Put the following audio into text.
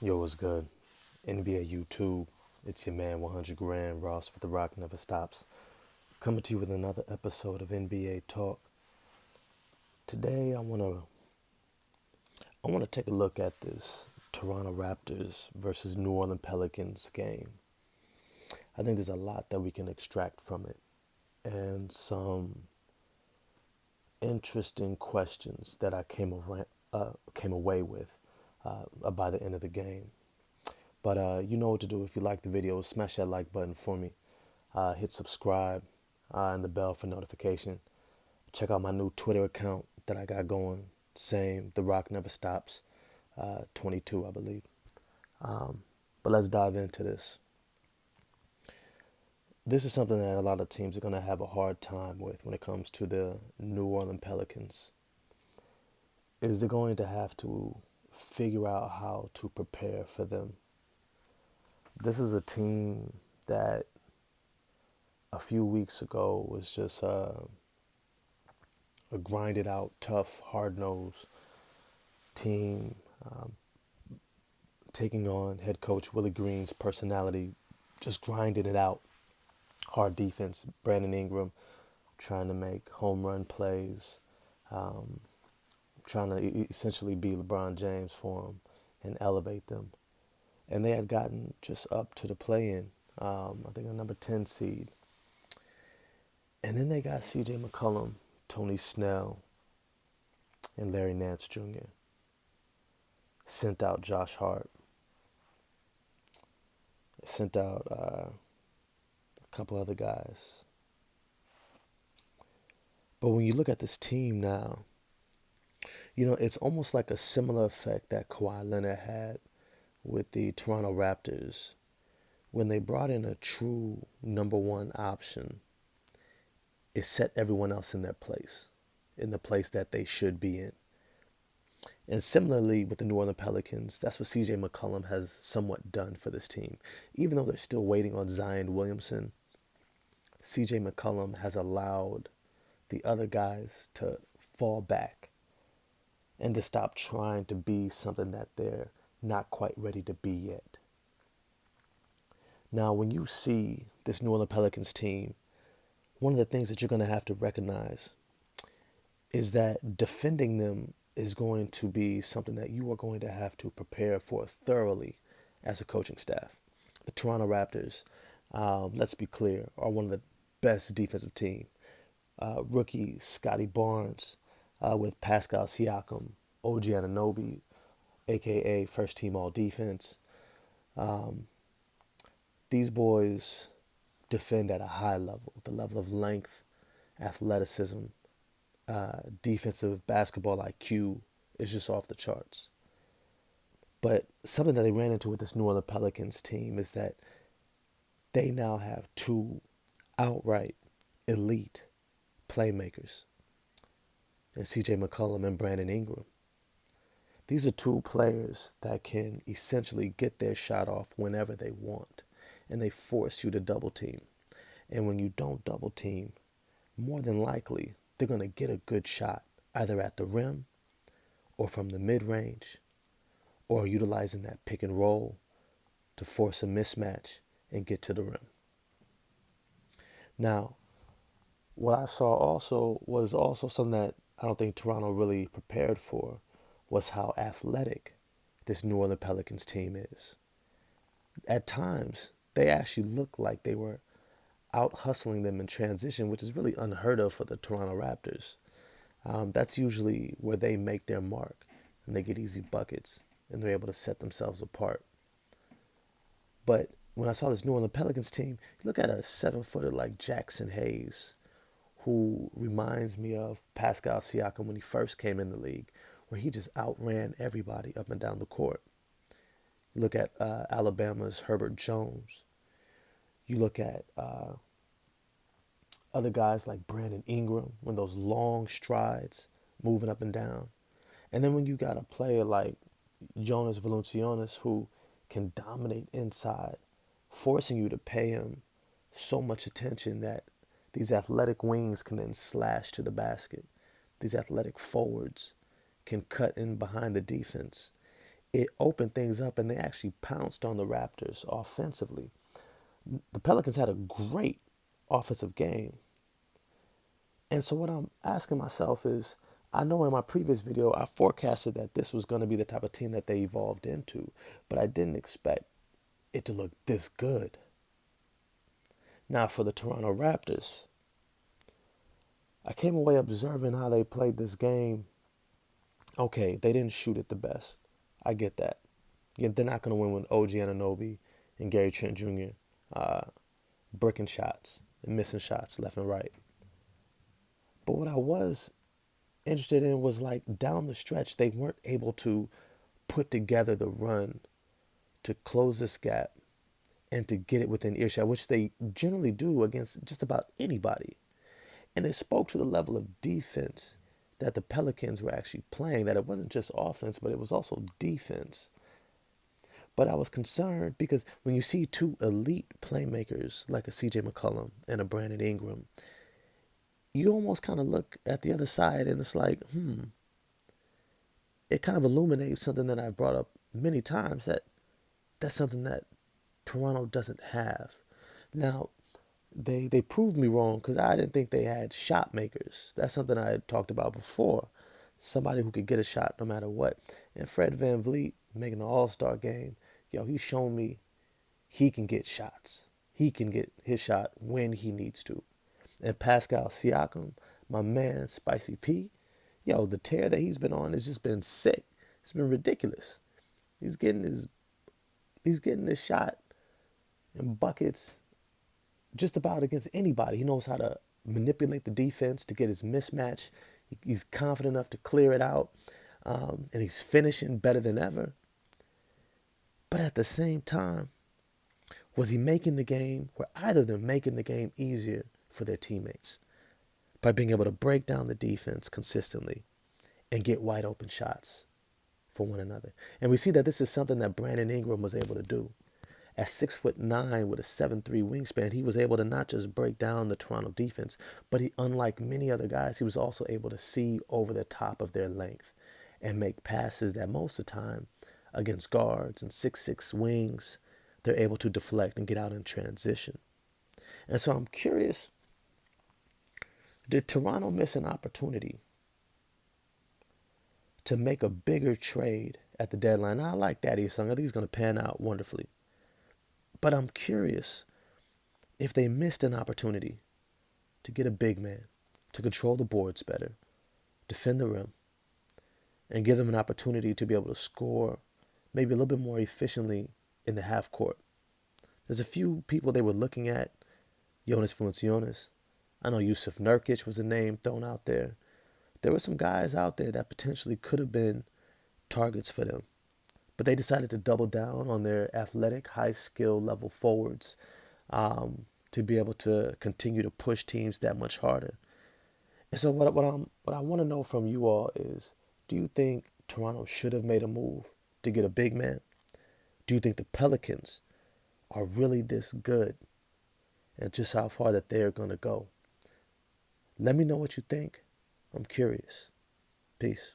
Yo, what's good? NBA YouTube. It's your man 100 Grand Ross with The Rock Never Stops. Coming to you with another episode of NBA Talk. Today I wanna take a look at this Toronto Raptors versus New Orleans Pelicans game. I think there's a lot that we can extract from it and some interesting questions that I came away with by the end of the game. But you know what to do. If you like the video, smash that like button for me. Hit subscribe and the bell for notification. Check out my new Twitter account that I got going. Same, The Rock Never Stops, 22, I believe. But let's dive into this. This is something that a lot of teams are going to have a hard time with when it comes to the New Orleans Pelicans. Is they're going to have to figure out how to prepare for them. This is a team that a few weeks ago was just a grinded out, tough, hard nosed team, taking on head coach Willie Green's personality, just grinding it out. Hard defense, Brandon Ingram trying to make home run plays, um, trying to essentially be LeBron James for them and elevate them. And they had gotten just up to the play-in, I think a number 10 seed. And then they got C.J. McCollum, Tony Snell, and Larry Nance Jr. Sent out Josh Hart. Sent out a couple other guys. But when you look at this team now, it's almost like a similar effect that Kawhi Leonard had with the Toronto Raptors when they brought in a true number one option. It set everyone else in their place, in the place that they should be in. And similarly with the New Orleans Pelicans, that's what CJ McCollum has somewhat done for this team. Even though they're still waiting on Zion Williamson, CJ McCollum has allowed the other guys to fall back and to stop trying to be something that they're not quite ready to be yet. Now, when you see this New Orleans Pelicans team, one of the things that you're going to have to recognize is that defending them is going to be something that you are going to have to prepare for thoroughly as a coaching staff. The Toronto Raptors, let's be clear, are one of the best defensive team. Rookie Scotty Barnes with Pascal Siakam, OG Anunoby, a.k.a. first team all defense. These boys defend at a high level. The level of length, athleticism, defensive basketball IQ is just off the charts. But something that they ran into with this New Orleans Pelicans team is that they now have two outright elite playmakers in CJ McCollum and Brandon Ingram. These are two players that can essentially get their shot off whenever they want, and they force you to double team. And when you don't double team, more than likely they're going to get a good shot either at the rim or from the mid-range or utilizing that pick and roll to force a mismatch and get to the rim. Now, what I saw also was also something that I don't think Toronto really prepared for was how athletic this New Orleans Pelicans team is. At times, they actually looked like they were out hustling them in transition, which is really unheard of for the Toronto Raptors. That's usually where they make their mark and they get easy buckets and they're able to set themselves apart. But when I saw this New Orleans Pelicans team, look at a 7-footer like Jackson Hayes, who reminds me of Pascal Siakam when he first came in the league, where he just outran everybody up and down the court. You look at Alabama's Herbert Jones. You look at other guys like Brandon Ingram, when those long strides moving up and down. And then when you got a player like Jonas Valanciunas who can dominate inside, forcing you to pay him so much attention that these athletic wings can then slash to the basket. These athletic forwards can cut in behind the defense. it opened things up and they actually pounced on the Raptors offensively. The Pelicans had a great offensive game. And so what I'm asking myself is, I know in my previous video I forecasted that this was going to be the type of team that they evolved into, but I didn't expect it to look this good. Now for the Toronto Raptors, I came away observing how they played this game. Okay, they didn't shoot it the best. I get that. Yeah, they're not going to win with OG Anunoby and Gary Trent Jr. Uh, bricking shots and missing shots left and right. But what I was interested in was like down the stretch, they weren't able to put together the run to close this gap and to get it within earshot, which they generally do against just about anybody. And it spoke to the level of defense that the Pelicans were actually playing, that it wasn't just offense, but it was also defense. But I was concerned because when you see two elite playmakers like a CJ McCollum and a Brandon Ingram, you almost kind of look at the other side and it's like, it kind of illuminates something that I've brought up many times, that that's something that Toronto doesn't have. Now, they proved me wrong because I didn't think they had shot makers. That's something I had talked about before. Somebody who could get a shot no matter what. And Fred VanVleet making the All-Star game, he's shown me he can get shots. He can get his shot when he needs to. And Pascal Siakam, my man, Spicy P, the tear that he's been on has just been sick. It's been ridiculous. He's getting his shot in buckets just about against anybody. He knows how to manipulate the defense to get his mismatch. He's confident enough to clear it out, and he's finishing better than ever. But at the same time, was he making the game, were either of them making the game easier for their teammates by being able to break down the defense consistently and get wide open shots for one another? And we see that this is something that Brandon Ingram was able to do. At 6'9" with a 7'3" wingspan, he was able to not just break down the Toronto defense, but unlike many other guys, he was also able to see over the top of their length and make passes that most of the time against guards and 6'6" wings, they're able to deflect and get out in transition. And so I'm curious, did Toronto miss an opportunity to make a bigger trade at the deadline? Now, I like Daddy Sung. I think he's going to pan out wonderfully. But I'm curious if they missed an opportunity to get a big man, to control the boards better, defend the rim, and give them an opportunity to be able to score maybe a little bit more efficiently in the half court. There's a few people they were looking at. Jonas Valanciunas. I know Yusuf Nurkic was a name thrown out there. There were some guys out there that potentially could have been targets for them. But they decided to double down on their athletic, high skill level forwards to be able to continue to push teams that much harder. And so what I want to know from you all is, do you think Toronto should have made a move to get a big man? Do you think the Pelicans are really this good? And just how far that they're going to go? Let me know what you think. I'm curious. Peace.